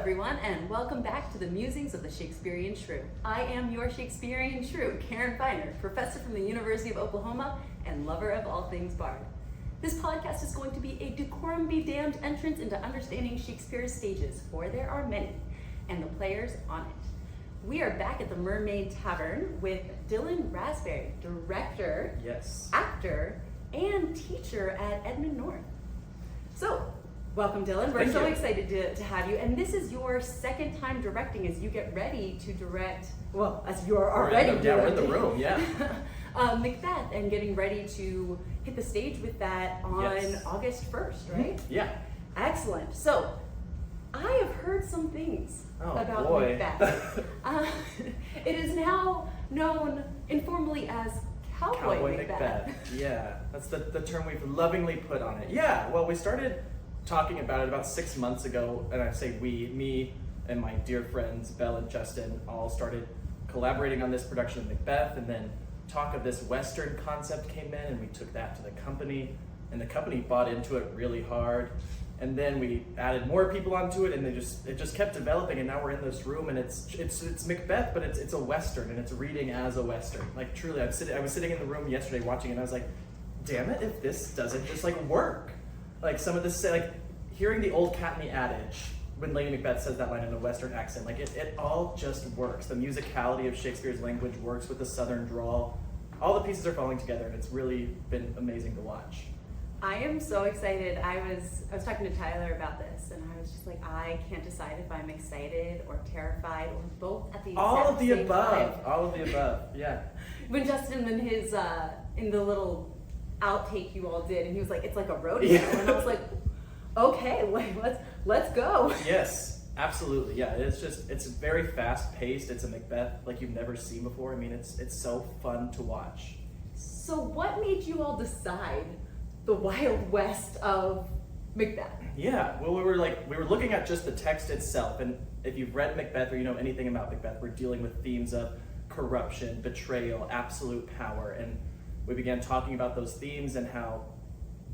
everyone, and welcome back to the Musings of the Shakespearean Shrew. I am your Shakespearean Shrew, Karen Feiner, professor from the University of Oklahoma and lover of all things bard. This podcast is going to be a decorum-be-damned entrance into understanding Shakespeare's stages, for there are many, and the players on it. We are back at the Mermaid Tavern with Dillon Rasberry, director, actor, and teacher at Edmund North. So, welcome, Dillon. We're so excited to have you. And this is your second time directing as you get ready to direct, well, as you're already directing. Yeah, we're in the room, yeah. Macbeth, and getting ready to hit the stage with that on August 1st, right? Yeah. Excellent. So, I have heard some things about Macbeth. It is now known informally as Cowboy Macbeth. Yeah, that's the term we've lovingly put on it. Yeah, well, we started talking about it about 6 months ago, and I say we, me and my dear friends Bell and Justin all started collaborating on this production of Macbeth, and then talk of this Western concept came in, and we took that to the company, and the company bought into it really hard, and then we added more people onto it, and it just kept developing, and now we're in this room, and it's Macbeth, but it's a Western, and it's reading as a Western. Like truly, I was sitting in the room yesterday watching it, and I was like, damn it, if this doesn't just like work. Like some of this, like hearing the old cat in the adage when Lady Macbeth says that line in a Western accent, like it all just works. The musicality of Shakespeare's language works with the Southern drawl. All the pieces are falling together, and it's really been amazing to watch. I am so excited. I was talking to Tyler about this, and I was just like, I can't decide if I'm excited or terrified or both at the All of the same above. time. All of the above. Yeah. When Justin in his in the little outtake you all did, and he was like, it's like a rodeo, and I was like, okay, wait, let's go. Yes, absolutely. Yeah, it's very fast paced. It's a Macbeth like you've never seen before. I mean, it's so fun to watch. So what made you all decide the Wild West of Macbeth? Yeah, well, we were looking at just the text itself, and if you've read Macbeth or you know anything about Macbeth, we're dealing with themes of corruption, betrayal, absolute power, and we began talking about those themes and how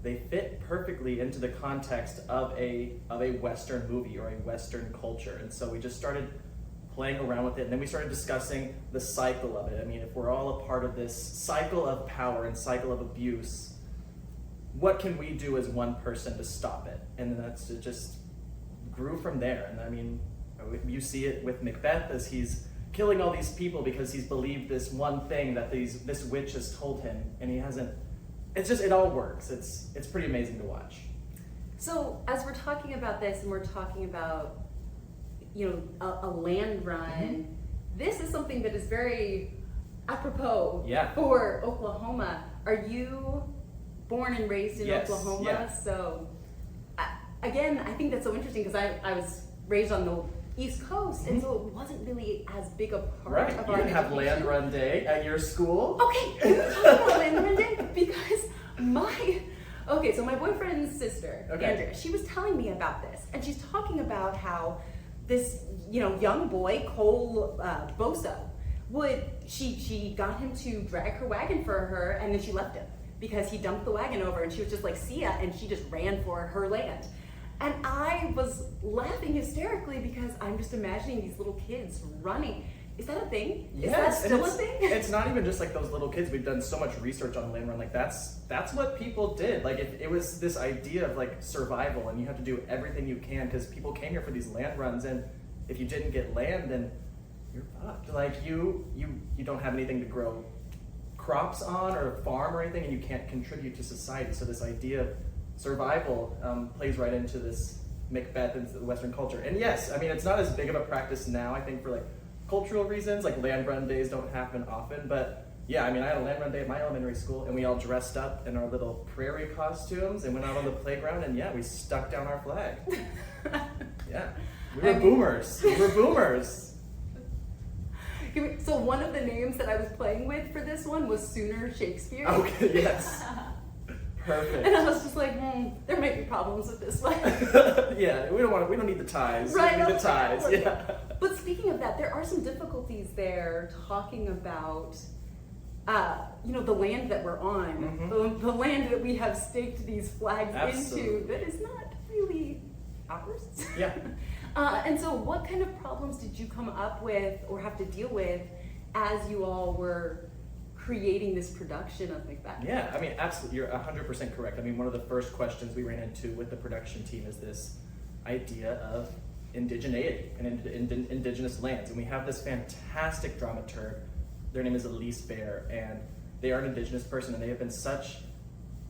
they fit perfectly into the context of a Western movie or a Western culture. And so we just started playing around with it, and then we started discussing the cycle of it. I mean, if we're all a part of this cycle of power and cycle of abuse, what can we do as one person to stop it? And then it just grew from there. And I mean, you see it with Macbeth as he's killing all these people because he's believed this one thing that this witch has told him, and he hasn't. It all works. It's pretty amazing to watch. So as we're talking about this, and we're talking about, a land run, this is something that is very apropos for Oklahoma. Are you born and raised in Oklahoma? Yeah. So again, I think that's so interesting because I was raised on the East Coast, and so it wasn't really as big a part of our You didn't have education. Land Run Day at your school? Okay, can we talk about Land Run Day? Because so my boyfriend's sister, Andrea, she was telling me about this, and she's talking about how this, young boy, Cole Boso, she got him to drag her wagon for her, and then she left him because he dumped the wagon over, and she was just like, see ya, and she just ran for her land. And I was laughing hysterically because I'm just imagining these little kids running. Is that a thing? Yes, is that still a thing? It's not even just like those little kids. We've done so much research on land run. Like that's what people did. Like it was this idea of like survival, and you have to do everything you can because people came here for these land runs, and if you didn't get land, then you're fucked. Like you don't have anything to grow crops on or farm or anything, and you can't contribute to society. So this idea of survival plays right into this Macbeth into the Western culture. And yes, I mean, it's not as big of a practice now, I think, for like cultural reasons, like land run days don't happen often, but yeah, I mean, I had a land run day at my elementary school, and we all dressed up in our little prairie costumes and went out on the playground, and yeah, we stuck down our flag. Yeah, we were boomers. So one of the names that I was playing with for this one was Sooner Shakespeare. Okay, yes. Perfect. And I was just like, there might be problems with this one. Yeah, we don't need the ties. Right, we need the ties. Yeah. But speaking of that, there are some difficulties there talking about, the land that we're on, the land that we have staked these flags into that is not really ours. Yeah. And so what kind of problems did you come up with or have to deal with as you all were creating this production of Macbeth? Yeah, I mean, absolutely, you're 100% correct. I mean, one of the first questions we ran into with the production team is this idea of indigeneity and indigenous lands. And we have this fantastic dramaturg. Their name is Elise Bear, and they are an indigenous person, and they have been such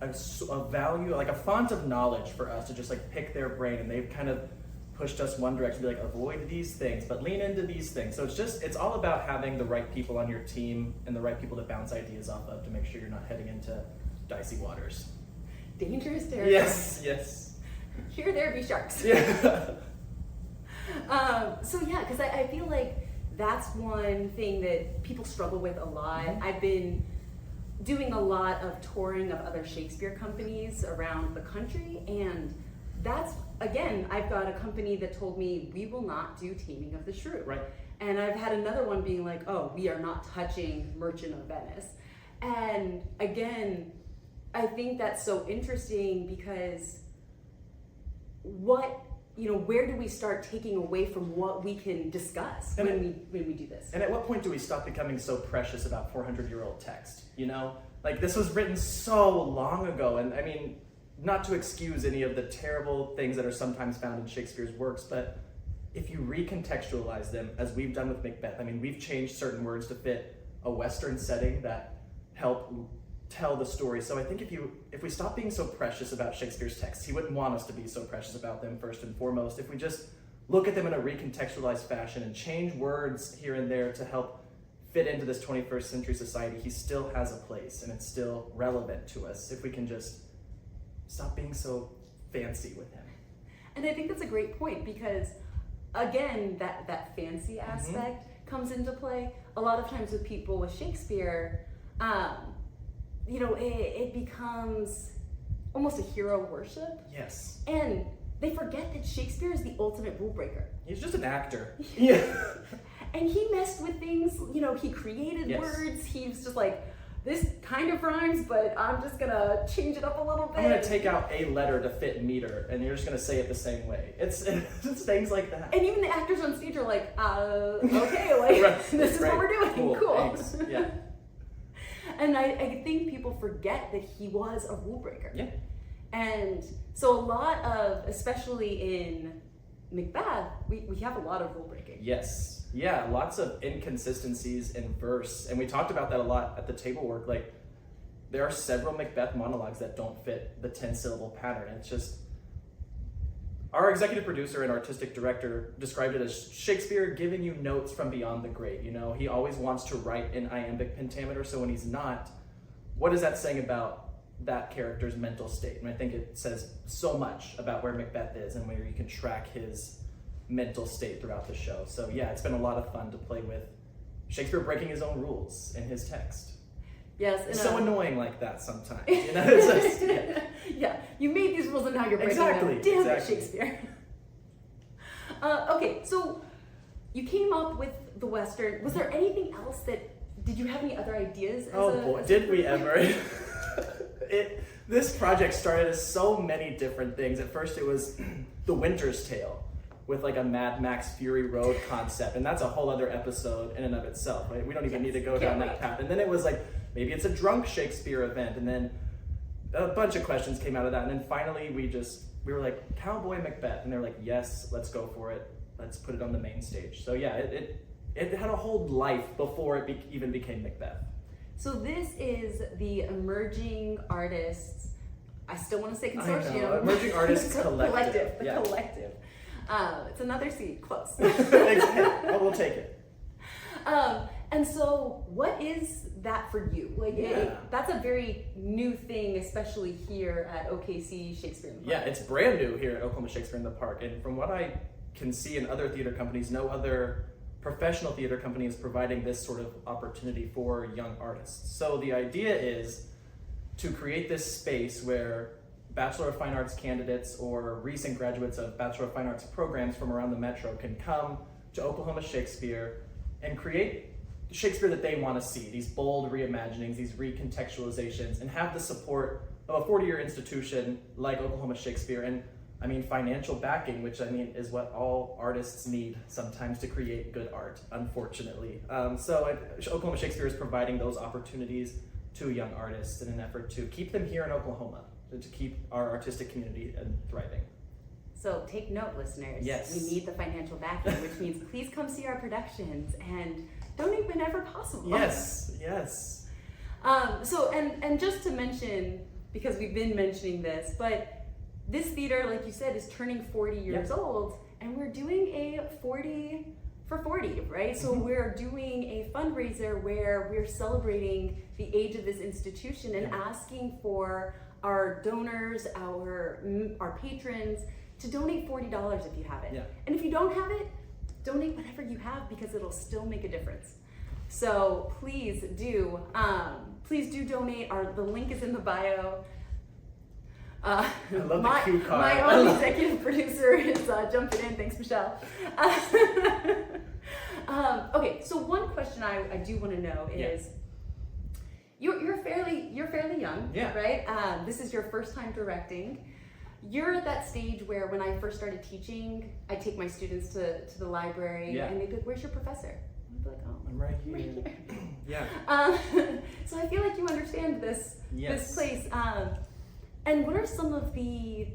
a value, like a font of knowledge for us to just like pick their brain, and they've kind of pushed us one direction, be like, avoid these things, but lean into these things. So it's all about having the right people on your team and the right people to bounce ideas off of to make sure you're not heading into dicey waters. Dangerous territory. Yes. Here there be sharks. Yeah. So yeah, because I feel like that's one thing that people struggle with a lot. Mm-hmm. I've been doing a lot of touring of other Shakespeare companies around the country, and that's, again, I've got a company that told me we will not do Taming of the Shrew. Right. And I've had another one being like, oh, we are not touching Merchant of Venice. And again, I think that's so interesting because where do we start taking away from what we can discuss when we do this? And at what point do we stop becoming so precious about 400-year-old text? Like this was written so long ago, and I mean, not to excuse any of the terrible things that are sometimes found in Shakespeare's works, but if you recontextualize them, as we've done with Macbeth, I mean, we've changed certain words to fit a Western setting that help tell the story. So I think if we stop being so precious about Shakespeare's texts, he wouldn't want us to be so precious about them first and foremost. If we just look at them in a recontextualized fashion and change words here and there to help fit into this 21st century society, he still has a place and it's still relevant to us if we can just stop being so fancy with him. And I think that's a great point because, again, that fancy aspect comes into play. A lot of times with people with Shakespeare, it becomes almost a hero worship. Yes. And they forget that Shakespeare is the ultimate rule breaker. He's just an actor. Yeah. And he messed with things, he created words. He was just like, this kind of rhymes, but I'm just gonna change it up a little bit. I'm gonna take out a letter to fit meter, and you're just gonna say it the same way. It's things like that. And even the actors on stage are like, okay, like right. this is what we're doing. Cool. Thanks. Yeah. And I think people forget that he was a rule breaker. Yeah. And so a lot of, especially in Macbeth, we have a lot of rule breaking. Yes. Yeah, lots of inconsistencies in verse. And we talked about that a lot at the table work. Like, there are several Macbeth monologues that don't fit the 10-syllable pattern. It's just, our executive producer and artistic director described it as Shakespeare giving you notes from beyond the grave. He always wants to write in iambic pentameter, so when he's not, what is that saying about that character's mental state? And I think it says so much about where Macbeth is and where you can track his mental state throughout the show. So yeah, it's been a lot of fun to play with Shakespeare breaking his own rules in his text. Yes. It's so annoying like that sometimes. It's just, yeah, you made these rules and now you're breaking them. Damn it, Shakespeare. Okay, so you came up with the Western. Was there anything else did you have any other ideas? Did we ever? This project started as so many different things. At first it was The Winter's Tale, with like a Mad Max Fury Road concept, and that's a whole other episode in and of itself, right? We don't even need to go down that path. And then it was like, maybe it's a drunk Shakespeare event, and then a bunch of questions came out of that, and then finally we were like, Cowboy Macbeth, and they were like, yes, let's go for it. Let's put it on the main stage. So yeah, it had a whole life before it even became Macbeth. So this is the Emerging Artists, I still want to say consortium. Emerging Artists Collective. Collective. It's another C, close. We'll take it. And so what is that for you? That's a very new thing, especially here at OKC Shakespearean Park. Yeah, it's brand new here at Oklahoma Shakespeare in the Park. And from what I can see in other theater companies, no other professional theater company is providing this sort of opportunity for young artists. So the idea is to create this space where Bachelor of Fine Arts candidates or recent graduates of Bachelor of Fine Arts programs from around the metro can come to Oklahoma Shakespeare and create Shakespeare that they want to see, these bold reimaginings, these recontextualizations, and have the support of a 40-year institution like Oklahoma Shakespeare. And I mean, financial backing, which I mean is what all artists need sometimes to create good art, unfortunately. Oklahoma Shakespeare is providing those opportunities to young artists in an effort to keep them here in Oklahoma, to keep our artistic community thriving. So take note, listeners. Yes. We need the financial backing, which means please come see our productions and donate whenever possible. Yes, yes. And just to mention, because we've been mentioning this, but this theater, like you said, is turning 40 years old, and we're doing a 40 for 40, right? So we're doing a fundraiser where we're celebrating the age of this institution and asking for our donors, our patrons, to donate $40 if you have it. Yeah. And if you don't have it, donate whatever you have because it'll still make a difference. So please do donate. The link is in the bio. I love the cue card. My own executive producer is jumping in. Thanks, Michelle. Okay, so one question I do want to know is, you're fairly young, right? This is your first time directing. You're at that stage where when I first started teaching, I take my students to the library and they'd be like, "Where's your professor?" I'd be like, "Oh, I'm right here." Yeah. So I feel like you understand this place. And what are some of the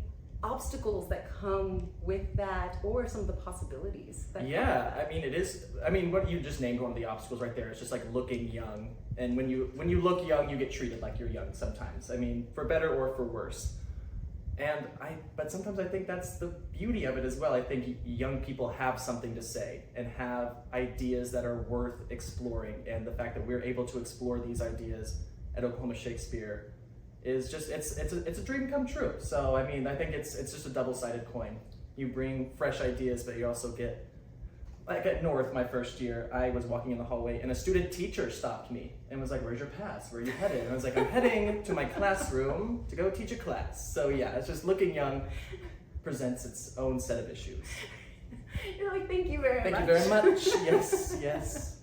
obstacles that come with that, or some of the possibilities that come with that? I mean, what you just named one of the obstacles right there. It's just like looking young, and when you look young, you get treated like you're young sometimes. I mean, for better or for worse. But sometimes I think that's the beauty of it as well. I think young people have something to say and have ideas that are worth exploring, and the fact that we're able to explore these ideas at Oklahoma Shakespeare is just it's a dream come true. So I mean, I think it's just a double-sided coin. You bring fresh ideas, but you also get, like at North my first year, I was walking in the hallway and a student teacher stopped me and was like, "Where's your pass? Where are you headed?" And I was like, "I'm heading to my classroom to go teach a class." So yeah, it's just looking young presents its own set of issues. You're like, "Thank you very much." Thank you very much. Yes, yes.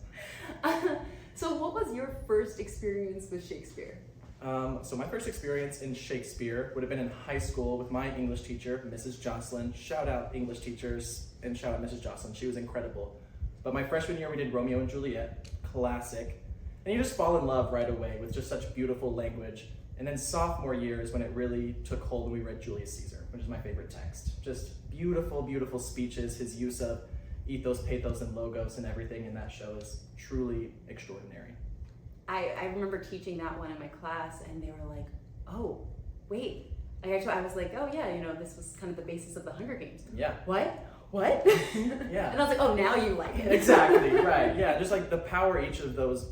So what was your first experience with Shakespeare? So my first experience in Shakespeare would have been in high school with my English teacher, Mrs. Jocelyn. Shout out English teachers and shout out Mrs. Jocelyn. She was incredible. But my freshman year we did Romeo and Juliet, classic. And you just fall in love right away with just such beautiful language. And then sophomore year is when it really took hold and we read Julius Caesar, which is my favorite text. Just beautiful, beautiful speeches. His use of ethos, pathos, and logos and everything in that show is truly extraordinary. I remember teaching that one in my class, and they were like, "Oh, wait." I was like, "Oh yeah, this was kind of the basis of the Hunger Games." Yeah. What? Yeah. And I was like, "Oh, now you like it." Exactly, right. Yeah, just like the power each of those,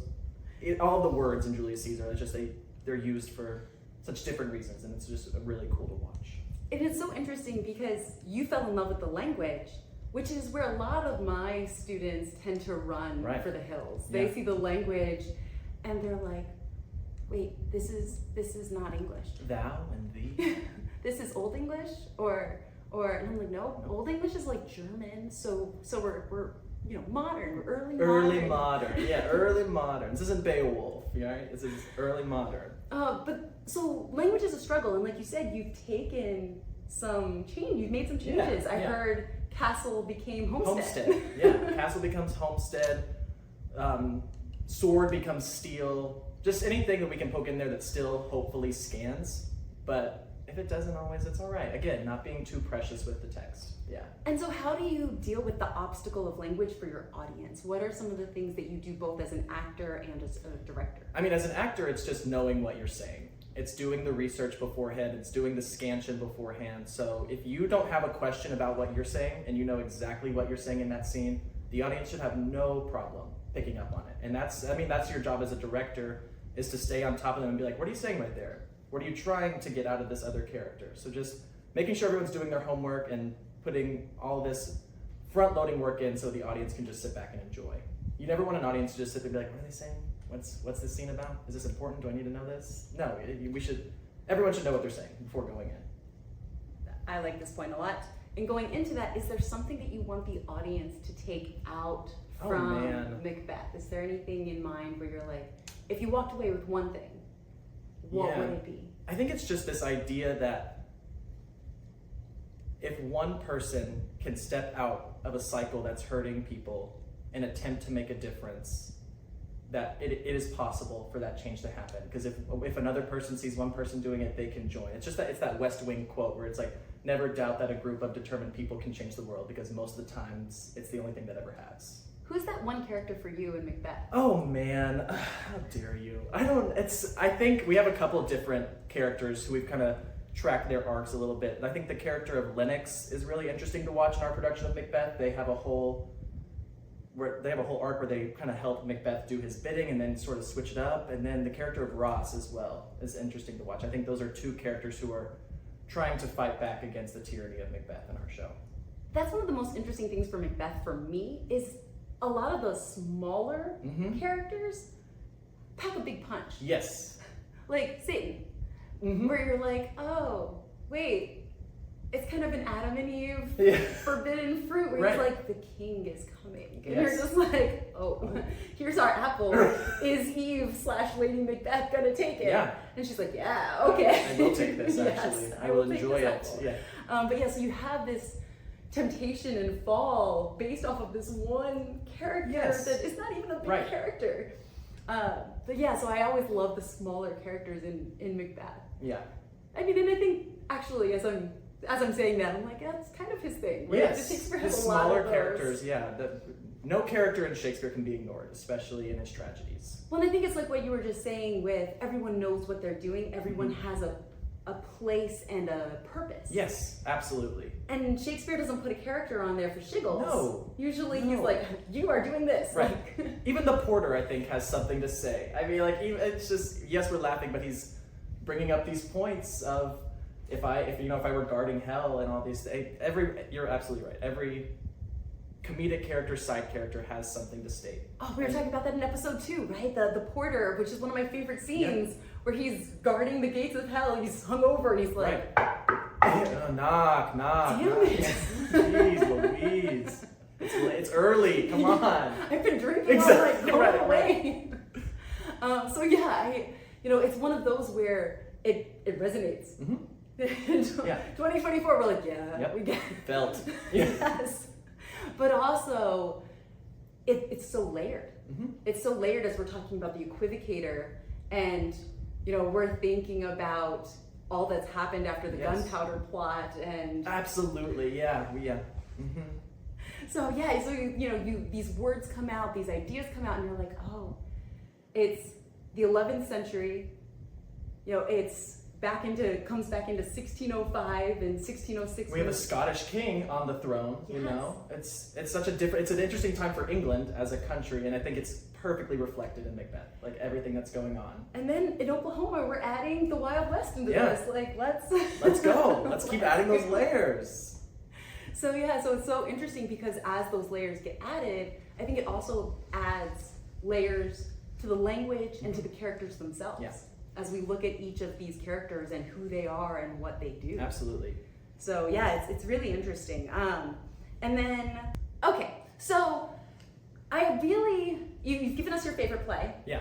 all the words in Julius Caesar, it's just they're used for such different reasons, and it's just really cool to watch. It is so interesting because you fell in love with the language, which is where a lot of my students tend to run for the hills. They see the language and they're like, "Wait, this is not English. Thou and thee." This is Old English, or and I'm like, "No, Old English is like German. So we're modern, we're early modern." Yeah, early modern. This isn't Beowulf, right? This is early modern. But so language is a struggle, and like you said, you've taken some change. You've made some changes. I heard castle became homestead. Yeah, castle becomes homestead. Sword becomes steel. Just anything that we can poke in there that still hopefully scans. But if it doesn't always, it's all right. Again, not being too precious with the text. Yeah. And so how do you deal with the obstacle of language for your audience? What are some of the things that you do both as an actor and as a director? I mean, as an actor, it's just knowing what you're saying. It's doing the research beforehand. It's doing the scansion beforehand. So if you don't have a question about what you're saying and you know exactly what you're saying in that scene, the audience should have no problem picking up on it. And that's your job as a director, is to stay on top of them and be like, "What are you saying right there? What are you trying to get out of this other character?" So just making sure everyone's doing their homework and putting all this front-loading work in so the audience can just sit back and enjoy. You never want an audience to just sit there and be like, "What are they saying? What's this scene about? Is this important? Do I need to know this?" No, everyone should know what they're saying before going in. I like this point a lot. And going into that, is there something that you want the audience to take out from Macbeth? Is there anything in mind where you're like, if you walked away with one thing, what would it be? I think it's just this idea that if one person can step out of a cycle that's hurting people and attempt to make a difference, that it is possible for that change to happen. Because if another person sees one person doing it, they can join. It's that West Wing quote where it's like, never doubt that a group of determined people can change the world, because most of the times it's the only thing that ever has. Who's that one character for you in Macbeth? Oh man, how dare you? I think we have a couple of different characters who we've kind of tracked their arcs a little bit. And I think the character of Lennox is really interesting to watch in our production of Macbeth. They have a whole arc where they kind of help Macbeth do his bidding and then sort of switch it up. And then the character of Ross as well is interesting to watch. I think those are two characters who are trying to fight back against the tyranny of Macbeth in our show. That's one of the most interesting things for Macbeth for me is a lot of those smaller characters pack a big punch. Yes. Like Satan, where you're like, oh, wait, it's kind of an Adam and Eve forbidden fruit where it's like, the king is coming. And you're just like, oh, here's our apple. Is Eve/Lady Macbeth gonna take it? Yeah. And she's like, yeah, okay. I will take this, actually. Yes, I will enjoy it. Yeah. But yeah, so you have this temptation and fall based off of this one character that is not even a big character. But yeah, so I always love the smaller characters in Macbeth. Yeah. I mean, and I think actually as I'm saying that, I'm like, that's kind of his thing. Right? Yes, Shakespeare his has a lot smaller of those. characters, no character in Shakespeare can be ignored, especially in his tragedies. Well, and I think it's like what you were just saying with everyone knows what they're doing, everyone has a place and a purpose. Yes, absolutely. And Shakespeare doesn't put a character on there for shiggles. No. Usually he's like, you are doing this. Right. Like, Even the porter, I think, has something to say. I mean, like, it's just, yes, we're laughing, but he's bringing up these points of, if I were guarding hell and all these, you're absolutely right. Every comedic character, side character has something to state. Oh, we were talking about that in episode 2, right? The porter, which is one of my favorite scenes, where he's guarding the gates of hell. He's hungover and he's like, knock. Damn it. Jeez Louise. It's early. Come on. I've been drinking all night. Go away. So yeah, it's one of those where it resonates. 2024, we're like, we get it. Felt. Yes. But also, it's so layered. It's so layered as we're talking about the equivocator, and we're thinking about all that's happened after the gunpowder plot, and absolutely, So these words come out, these ideas come out, and you're like, oh, it's the 11th century. Comes back into 1605 and 1606. We have a Scottish king on the throne. It's an interesting time for England as a country, and I think it's perfectly reflected in Macbeth, like everything that's going on. And then in Oklahoma, we're adding the Wild West into this. Like, let's go. Let's keep adding those layers. So it's so interesting because as those layers get added, I think it also adds layers to the language and to the characters themselves. Yes. As we look at each of these characters and who they are and what they do. Absolutely. So yeah, it's really interesting. And then, okay, so you've given us your favorite play. Yeah.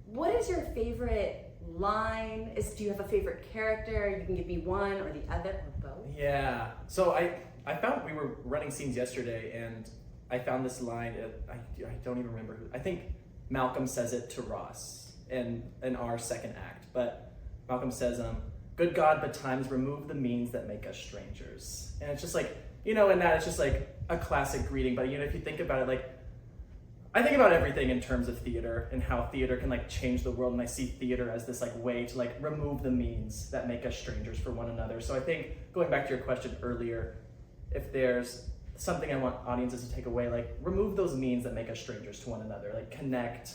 What is your favorite line? Do you have a favorite character? You can give me one or the other or both. Yeah. So I found, we were running scenes yesterday and I found this line, I don't even remember who, I think Malcolm says it to Ross in our second act, but Malcolm says, good God, betimes remove the means that make us strangers. And it's just like, and that it's just like a classic greeting, but if you think about it, like, I think about everything in terms of theater and how theater can like change the world, and I see theater as this like way to like remove the means that make us strangers for one another. So I think, going back to your question earlier, if there's something I want audiences to take away, like remove those means that make us strangers to one another, like connect,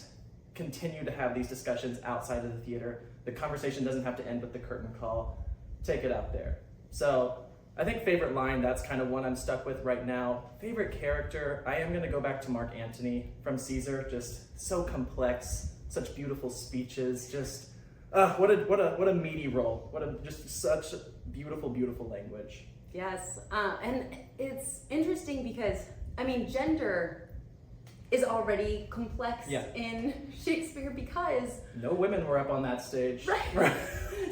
continue to have these discussions outside of the theater. The conversation doesn't have to end with the curtain call. Take it out there. So I think favorite line, that's kind of one I'm stuck with right now. Favorite character, I am gonna go back to Mark Antony from Caesar. Just so complex, such beautiful speeches, just what a meaty role. Just such beautiful, beautiful language. Yes, and it's interesting because, gender is already complex in Shakespeare because no women were up on that stage. Right.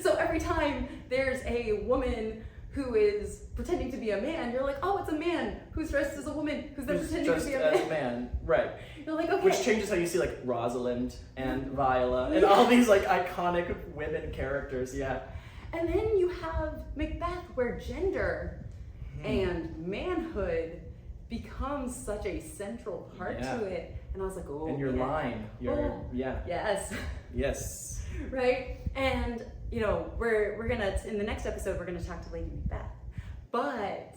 So every time there's a woman who is pretending to be a man, you're like, oh, it's a man who's dressed as a woman who's then pretending just to be a as man. a man, right? You're like, okay. Which changes how you see like Rosalind and Viola and all these like iconic women characters. Yeah. And then you have Macbeth, where gender and manhood becomes such a central part to it. And I was like, oh, and your line, yes. Yes. Right? And, you know, we're gonna, in the next episode, we're gonna talk to Lady Macbeth. But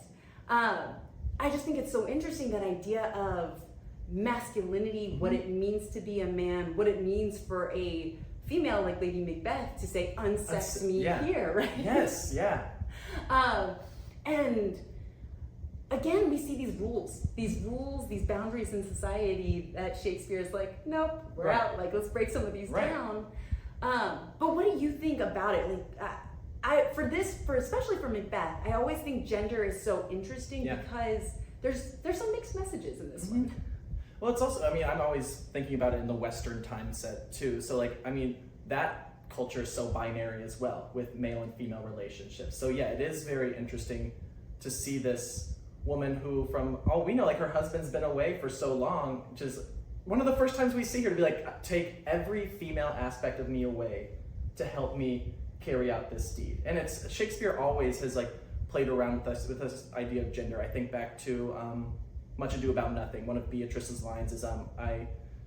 I just think it's so interesting, that idea of masculinity, what it means to be a man, what it means for a female like Lady Macbeth to say, unsex me here, right? Yes, yeah. And again, we see these rules, these boundaries in society that Shakespeare's like, nope, we're out. Like, let's break some of these down. But what do you think about it? Like, especially for Macbeth, I always think gender is so interesting because there's some mixed messages in this one. Well, it's also, I mean, I'm always thinking about it in the Western time set too. So like, I mean, that culture is so binary as well with male and female relationships. So yeah, it is very interesting to see this woman who, from all we know, like her husband's been away for so long, which is one of the first times we see her to be like, take every female aspect of me away to help me carry out this deed. And it's, Shakespeare always has like played around with this idea of gender. I think back to Much Ado About Nothing. One of Beatrice's lines is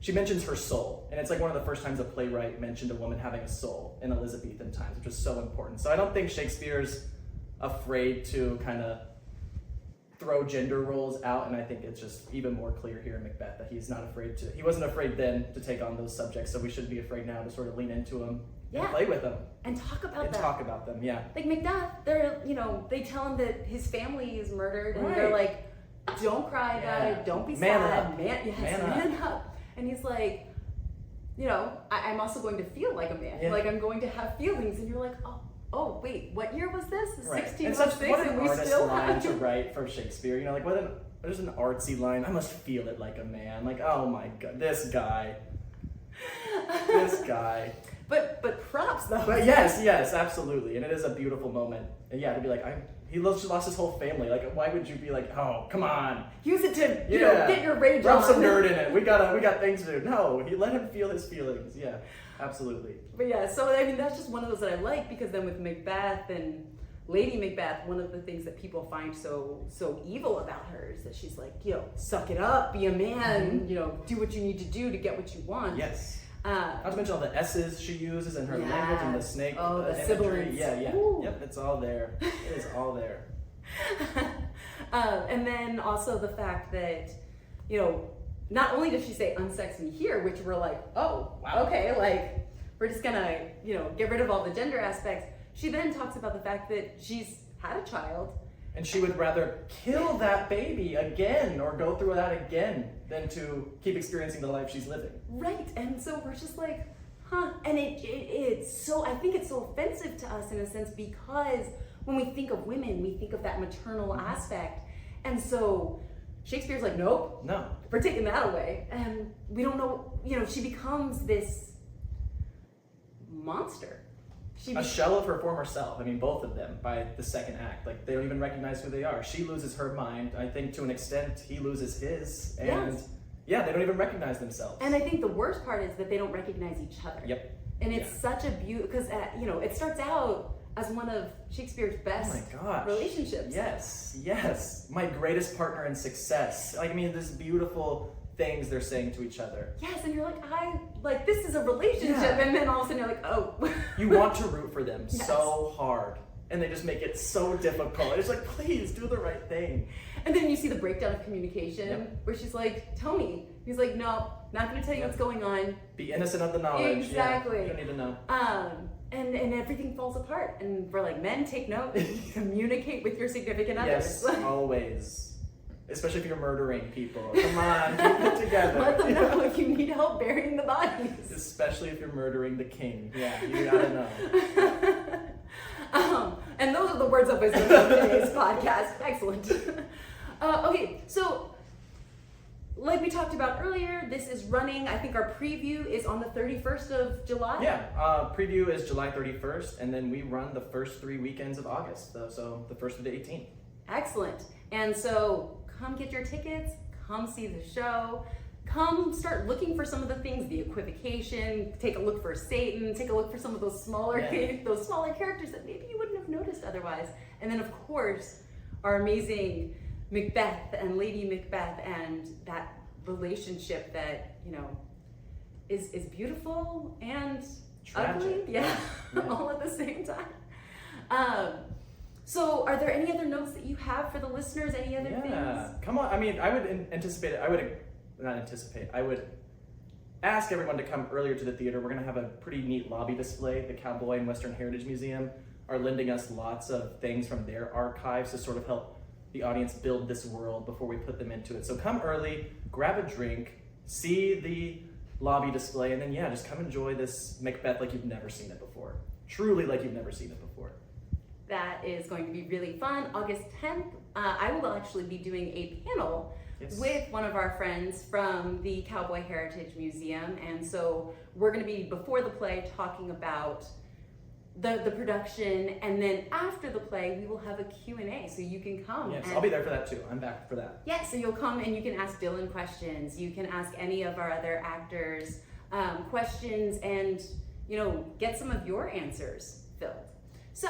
she mentions her soul, and it's like one of the first times a playwright mentioned a woman having a soul in Elizabethan times, which was so important. So I don't think Shakespeare's afraid to kind of throw gender roles out, and I think it's just even more clear here in Macbeth that he's not afraid to. He wasn't afraid then to take on those subjects, so we shouldn't be afraid now to sort of lean into them and play with them and talk about them. Talk about them, yeah. Like Macbeth, they tell him that his family is murdered, and they're like, don't cry about it, don't be sad, man up. And he's like, you know, I'm also going to feel like a man. Like, I'm going to have feelings. And you're like, oh, wait, what year was this? 1606, and we still have to write for Shakespeare. You know, like, there's an artsy line. I must feel it like a man. Like, oh my God, this guy. But props though. But yes, absolutely. And it is a beautiful moment. And yeah, to be like, he lost his whole family. Like, why would you be like, oh, come on. Use it to, you know, get your rage on. Rub some nerd in it. We got things to do. No, he let him feel his feelings. Yeah, absolutely. But yeah, so I mean, that's just one of those that I like, because then with Macbeth and Lady Macbeth, one of the things that people find so evil about her is that she's like, you know, suck it up, be a man, you know, do what you need to do to get what you want. Yes. Not to mention all the S's she uses in her language and the snake the sibilants. Yeah. Ooh. Yep, it's all there. It is all there. And then also the fact that, you know, not only does she say unsex me here, which we're like, oh, wow, okay, like, we're just gonna, you know, get rid of all the gender aspects. She then talks about the fact that she's had a child. And she would rather kill that baby again or go through that again than to keep experiencing the life she's living. Right, and so we're just like, huh. And it's so, I think it's so offensive to us in a sense, because when we think of women, we think of that maternal aspect. And so Shakespeare's like, nope, no, we're taking that away. And we don't know, you know, she becomes this monster. A shell of her former self. I mean, both of them by the second act. Like, they don't even recognize who they are. She loses her mind. I think to an extent, he loses his. And yeah, they don't even recognize themselves. And I think the worst part is that they don't recognize each other. Yep. And it's such a beauty, because, you know, it starts out as one of Shakespeare's best relationships. Yes. My greatest partner in success. Like, I mean, this beautiful things they're saying to each other. Yes, and you're like, this is a relationship, and then all of a sudden you're like, oh. You want to root for them so hard, and they just make it so difficult. It's like, please do the right thing. And then you see the breakdown of communication, where she's like, Tony. He's like, no, not going to tell you what's going on. Be innocent of the knowledge. Exactly. Yeah, you don't need to know. And everything falls apart. And we're like, men, take note. Communicate with your significant others. Yes, always. Especially if you're murdering people. Come on, keep it together. Let them know if you need help burying the bodies. Especially if you're murdering the king. Yeah, you gotta know. And those are the words of wisdom of today's podcast. Excellent. Okay, so like we talked about earlier, this is running, I think our preview is on the 31st of July. Yeah, preview is July 31st, and then we run the first 3 weekends of August, so the 1st to the 18th. Excellent. And so come get your tickets, come see the show, come start looking for some of the things, the equivocation, take a look for Satan, take a look for some of those smaller characters that maybe you wouldn't have noticed otherwise. And then of course, our amazing Macbeth and Lady Macbeth and that relationship that, you know, is beautiful and tragic. ugly. Yeah. All at the same time. So are there any other notes that you have for the listeners? Any other things? Come on. I mean, I would anticipate it. I would ask everyone to come earlier to the theater. We're going to have a pretty neat lobby display. The Cowboy and Western Heritage Museum are lending us lots of things from their archives to sort of help the audience build this world before we put them into it. So come early, grab a drink, see the lobby display, and then just come enjoy this Macbeth like you've never seen it before. Truly like you've never seen it before. That is going to be really fun. August 10th, I will actually be doing a panel with one of our friends from the Cowboy Heritage Museum. And so we're going to be, before the play, talking about the production. And then after the play, we will have a Q&A. So you can come. Yes, I'll be there for that too. I'm back for that. Yeah, so you'll come and you can ask Dillon questions. You can ask any of our other actors questions and, you know, get some of your answers filled. So,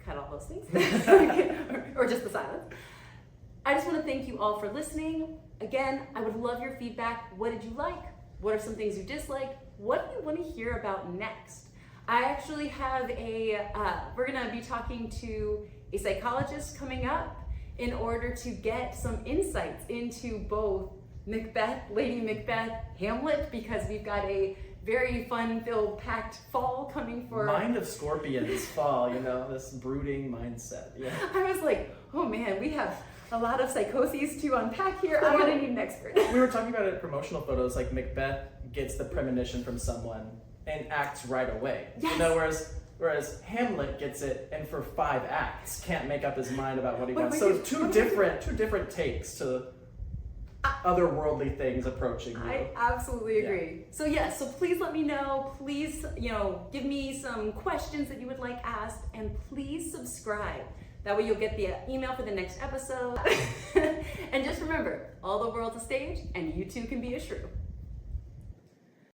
cut all those things, or just the silence. I just want to thank you all for listening. Again, I would love your feedback. What did you like? What are some things you disliked? What do you want to hear about next? I actually have we're going to be talking to a psychologist coming up in order to get some insights into both Macbeth, Lady Macbeth, Hamlet, because we've got a very fun-filled, packed fall coming for... Mind of Scorpions fall, you know, this brooding mindset. Yeah. I was like, oh man, we have a lot of psychoses to unpack here. I'm gonna need an expert. We were talking about it in promotional photos, like Macbeth gets the premonition from someone and acts right away. Yes. You know, whereas Hamlet gets it and for 5 acts can't make up his mind about what he wants. So two different takes to otherworldly things approaching you. I absolutely agree. So so please let me know. Please, give me some questions that you would like asked, and please subscribe. That way you'll get the email for the next episode. And just remember, all the world's a stage, and you too can be a shrew.